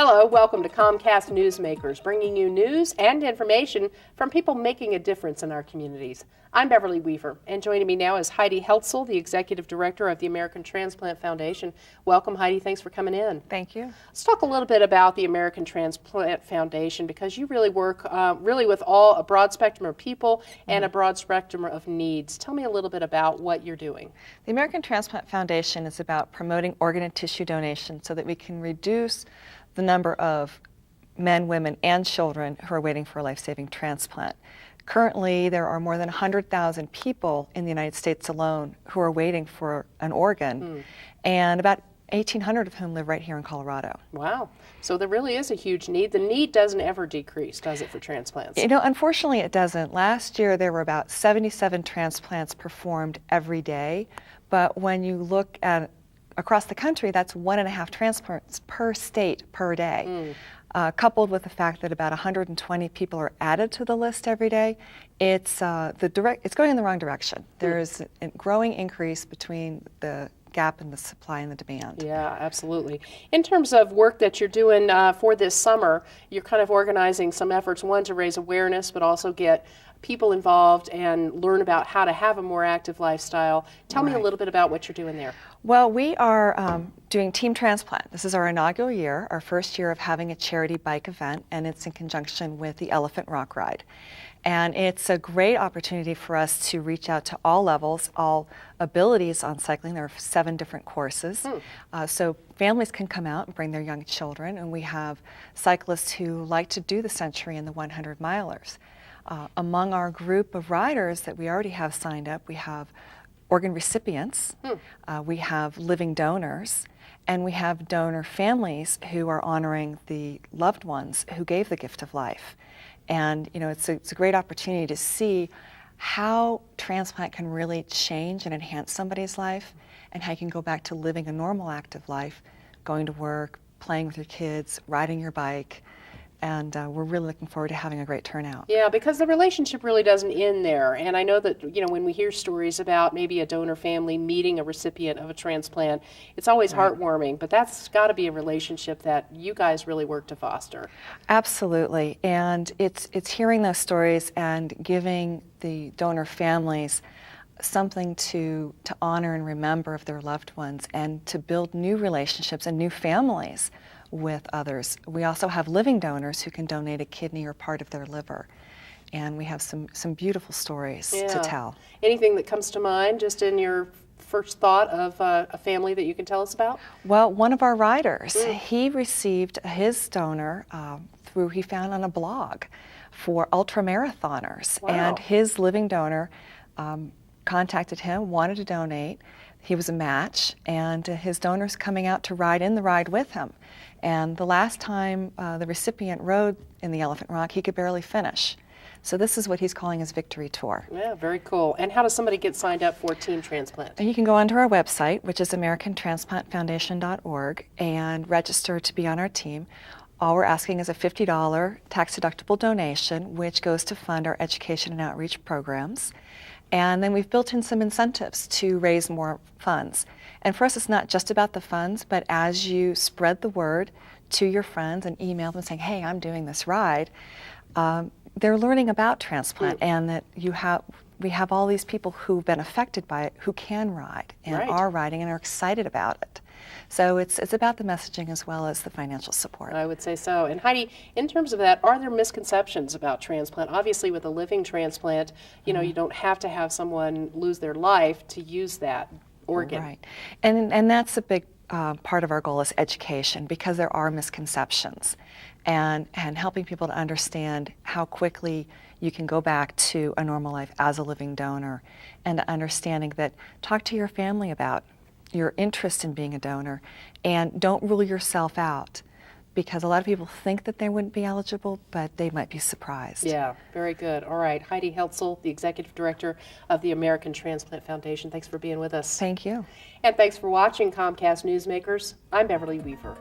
Hello, welcome to Comcast Newsmakers, bringing you news and information from people making a difference in our communities. I'm Beverly Weaver, and joining me now is Heidi Heltzel, the Executive Director of the American Transplant Foundation. Welcome, Heidi. Thanks for coming in. Thank you. Let's talk a little bit about the American Transplant Foundation, because you really work with a broad spectrum of people and a broad spectrum of needs. Tell me a little bit about what you're doing. The American Transplant Foundation is about promoting organ and tissue donation so that we can reduce the number of men, women, and children who are waiting for a life-saving transplant. Currently, there are more than 100,000 people in the United States alone who are waiting for an organ, and about 1,800 of whom live right here in Colorado. Wow. So there really is a huge need. The need doesn't ever decrease, does it, for transplants? You know, unfortunately it doesn't. Last year there were about 77 transplants performed every day, but when you look at across the country, that's 1.5 transplants per state per day. Coupled with the fact that about 120 people are added to the list every day, it's going in the wrong direction. There's a growing increase between the gap in the supply and the demand. Yeah, absolutely. In terms of work that you're doing for this summer, you're kind of organizing some efforts, one, to raise awareness, but also get people involved and learn about how to have a more active lifestyle. Tell me a little bit about what you're doing there. Well, we are doing Team Transplant. This is our inaugural year, our first year of having a charity bike event, and it's in conjunction with the Elephant Rock Ride. And it's a great opportunity for us to reach out to all levels, all abilities on cycling. There are 7 different courses. So families can come out and bring their young children, and we have cyclists who like to do the century and the 100 milers. Among our group of riders that we already have signed up, we have organ recipients, we have living donors, and we have donor families who are honoring the loved ones who gave the gift of life. And you know, it's a great opportunity to see how transplant can really change and enhance somebody's life, and how you can go back to living a normal active life, going to work, playing with your kids, riding your bike. And we're really looking forward to having a great turnout. Yeah, because the relationship really doesn't end there. And I know that, you know, when we hear stories about maybe a donor family meeting a recipient of a transplant, it's always heartwarming, but that's got to be a relationship that you guys really work to foster. Absolutely. And it's hearing those stories and giving the donor families something to honor and remember of their loved ones, and to build new relationships and new families with others. We also have living donors who can donate a kidney or part of their liver, and we have some beautiful stories to tell. Anything that comes to mind just in your first thought of a family that you can tell us about? Well, one of our riders, he received his donor he found on a blog for ultramarathoners, and his living donor contacted him, wanted to donate. He was a match, and his donor's coming out to ride in the ride with him. And the last time the recipient rode in the Elephant Rock, he could barely finish. So this is what he's calling his victory tour. Yeah, very cool. And how does somebody get signed up for Team Transplant? And you can go onto our website, which is americantransplantfoundation.org, and register to be on our team. All we're asking is a $50 tax-deductible donation, which goes to fund our education and outreach programs. And then we've built in some incentives to raise more funds. And for us, it's not just about the funds, but as you spread the word to your friends and email them saying, hey, I'm doing this ride, they're learning about transplant, and that we have all these people who've been affected by it who can ride and are riding and are excited about it. So it's about the messaging as well as the financial support. I would say so. And Heidi, in terms of that, are there misconceptions about transplant? Obviously, with a living transplant, you know, you don't have to have someone lose their life to use that organ. Right. And that's a big part of our goal is education, because there are misconceptions, and helping people to understand how quickly you can go back to a normal life as a living donor, and understanding that talk to your family about your interest in being a donor, and don't rule yourself out, because a lot of people think that they wouldn't be eligible, but they might be surprised. Yeah, very good. All right, Heidi Heltzel, the Executive Director of the American Transplant Foundation. Thanks for being with us. Thank you. And thanks for watching Comcast Newsmakers. I'm Beverly Weaver.